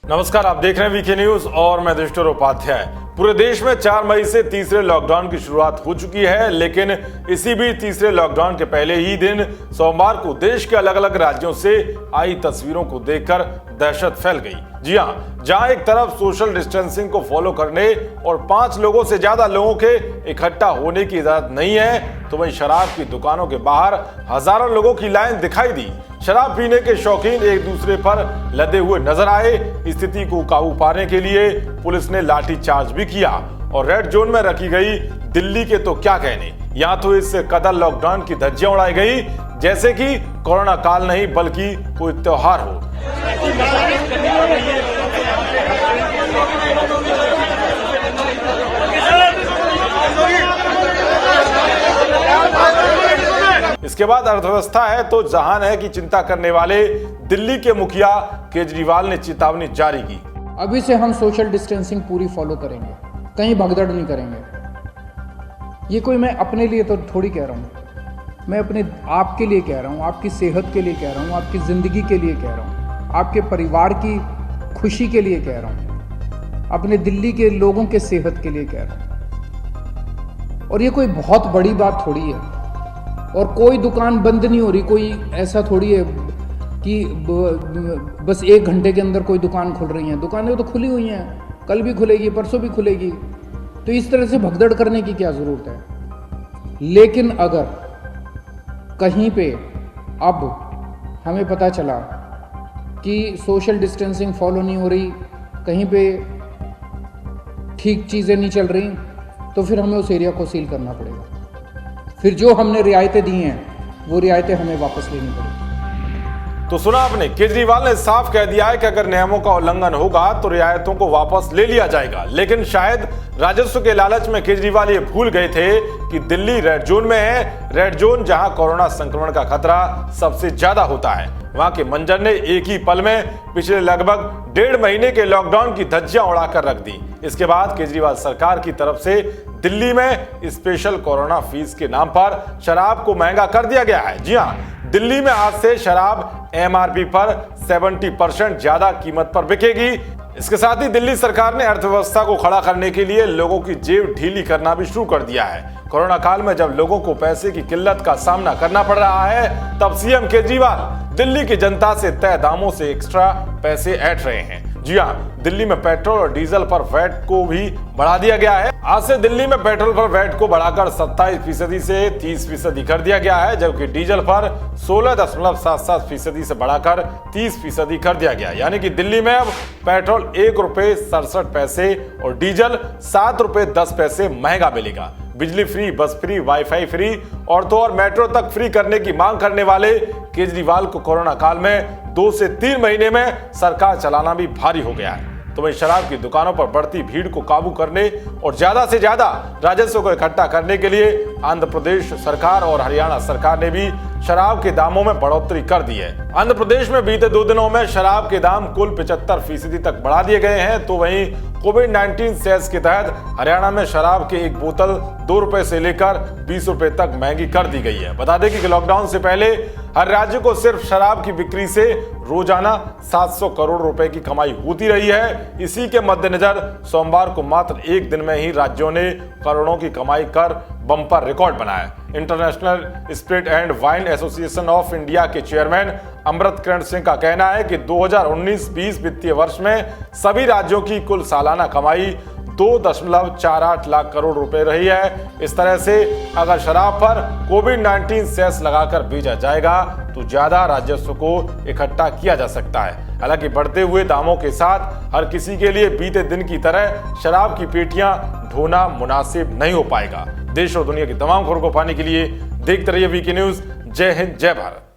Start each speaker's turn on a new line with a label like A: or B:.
A: नमस्कार, आप देख रहे हैं वीके न्यूज और मैं दृष्टर उपाध्याय। पूरे देश में 4 मई से तीसरे लॉकडाउन की शुरुआत हो चुकी है, लेकिन इसी बीच तीसरे लॉकडाउन के पहले ही दिन सोमवार को देश के अलग अलग राज्यों से आई तस्वीरों को देखकर दहशत फैल गई। जी हां, जहां एक तरफ सोशल डिस्टेंसिंग को फॉलो करने और 5 लोगों से ज्यादा लोगों के इकट्ठा होने की इजाजत नहीं है, तो वहीं शराब की दुकानों के बाहर हजारों लोगों की लाइन दिखाई दी। शराब पीने के शौकीन एक दूसरे पर लदे हुए नजर आए। स्थिति को काबू पाने के लिए पुलिस ने लाठीचार्ज भी किया और रेड जोन में रखी गई दिल्ली के तो क्या कहने। यहाँ तो इस कदर लॉकडाउन की धज्जियां उड़ाई गई जैसे कि कोरोना काल नहीं बल्कि कोई त्योहार हो। इसके बाद अर्थव्यवस्था है तो जहान है कि चिंता करने वाले दिल्ली के मुखिया केजरीवाल ने चेतावनी जारी की।
B: अभी से हम सोशल डिस्टेंसिंग पूरी फॉलो करेंगे, कहीं भगदड़ नहीं करेंगे। ये कोई मैं अपने लिए तो थोड़ी कह रहा हूँ, मैं अपने आप के लिए कह रहा हूँ, आपकी सेहत के लिए कह रहा हूँ, आपकी ज़िंदगी के लिए कह रहा हूँ, आपके परिवार की खुशी के लिए कह रहा हूँ, अपने दिल्ली के लोगों के सेहत के लिए कह रहा हूँ। और ये कोई बहुत बड़ी बात थोड़ी है और कोई दुकान बंद नहीं हो रही। कोई ऐसा थोड़ी है कि बस 1 घंटे के अंदर कोई दुकान खुल रही है। दुकानें तो खुली हुई हैं, कल भी खुलेगी, परसों भी खुलेगी। तो इस तरह से भगदड़ करने की क्या ज़रूरत है। लेकिन अगर कहीं पे अब हमें पता चला कि सोशल डिस्टेंसिंग फॉलो नहीं हो रही, कहीं पे ठीक चीज़ें नहीं चल रही, तो फिर हमें उस एरिया को सील करना पड़ेगा। फिर जो हमने रियायतें दी हैं वो रियायतें हमें वापस लेनी पड़ेगी।
A: तो सुना आपने, केजरीवाल ने साफ कह दिया है कि अगर नियमों का उल्लंघन होगा तो रियायतों को वापस ले लिया जाएगा। लेकिन शायद राजस्व के लालच में केजरीवाल ये भूल गए थे कि दिल्ली रेड जोन में है। रेड जोन जहां कोरोना संक्रमण का खतरा सबसे ज्यादा होता है। वहां के मंजर ने एक ही पल में पिछले लगभग 1.5 महीने के लॉकडाउन की धज्जियां उड़ाकर रख दी। इसके बाद केजरीवाल सरकार की तरफ से दिल्ली में स्पेशल कोरोना फीस के नाम पर शराब को महंगा कर दिया गया है। जी हां, दिल्ली में आज से शराब एमआरपी पर 70% ज्यादा कीमत पर बिकेगी। इसके साथ ही दिल्ली सरकार ने अर्थव्यवस्था को खड़ा करने के लिए लोगों की जेब ढीली करना भी शुरू कर दिया है। कोरोना काल में जब लोगों को पैसे की किल्लत का सामना करना पड़ रहा है, तब सीएम केजरीवाल दिल्ली की जनता से तय दामों से एक्स्ट्रा पैसे ऐंठ रहे हैं। जी हां, दिल्ली में पेट्रोल और डीजल पर वैट को भी बढ़ा दिया गया है। आज से दिल्ली में पेट्रोल पर वैट को बढ़ाकर 27% से 30% कर दिया गया है, जबकि डीजल पर 16.77% से बढ़ाकर 30% कर दिया गया। यानी कि दिल्ली में अब पेट्रोल ₹1.67 और डीजल ₹7.10 महंगा मिलेगा। बिजली फ्री, बस फ्री, वाईफाई फ्री और तो और मेट्रो तक फ्री करने की मांग करने वाले केजरीवाल को कोरोना काल में 2 से 3 महीने में सरकार चलाना भी भारी हो गया है। तो वहीं शराब की दुकानों पर बढ़ती भीड़ को काबू करने और ज्यादा से ज्यादा राजस्व को इकट्ठा करने के लिए आंध्र प्रदेश सरकार और हरियाणा सरकार ने भी शराब के दामों में बढ़ोतरी कर दी है। आंध्र प्रदेश में बीते 2 दिनों में शराब के दाम कुल 75% तक बढ़ा दिए गए हैं। तो वहीं कोविड-19 सेस के तहत हरियाणा में शराब की एक बोतल ₹2 से लेकर ₹20 तक महंगी कर दी गई है। बता दें कि लॉकडाउन से पहले हर राज्य को सिर्फ शराब की बिक्री से रोजाना 700 करोड़ रुपए की कमाई होती रही है। इसी के मद्देनजर सोमवार को मात्र 1 दिन में ही राज्यों ने करोड़ों की कमाई कर बम्पर रिकॉर्ड बनाया। International spirit and wine association of India के चेयरमैन अमृत किरण सिंह का कहना है कि 2019-20 वित्तीय वर्ष में सभी राज्यों की कुल सालाना कमाई 2.48 लाख करोड़ रुपए रही है। इस तरह से अगर शराब पर कोविड-19 सेस लगाकर बेचा जाएगा तो ज्यादा राजस्व को इकट्ठा किया जा सकता है। हालांकि बढ़ते हुए दामों के साथ हर किसी के लिए बीते दिन की तरह शराब की पेटियां ढोना मुनासिब नहीं हो पाएगा। देश और दुनिया की तमाम खबरों को पाने के लिए देखते रहिए वीके न्यूज। जय हिंद, जय भारत।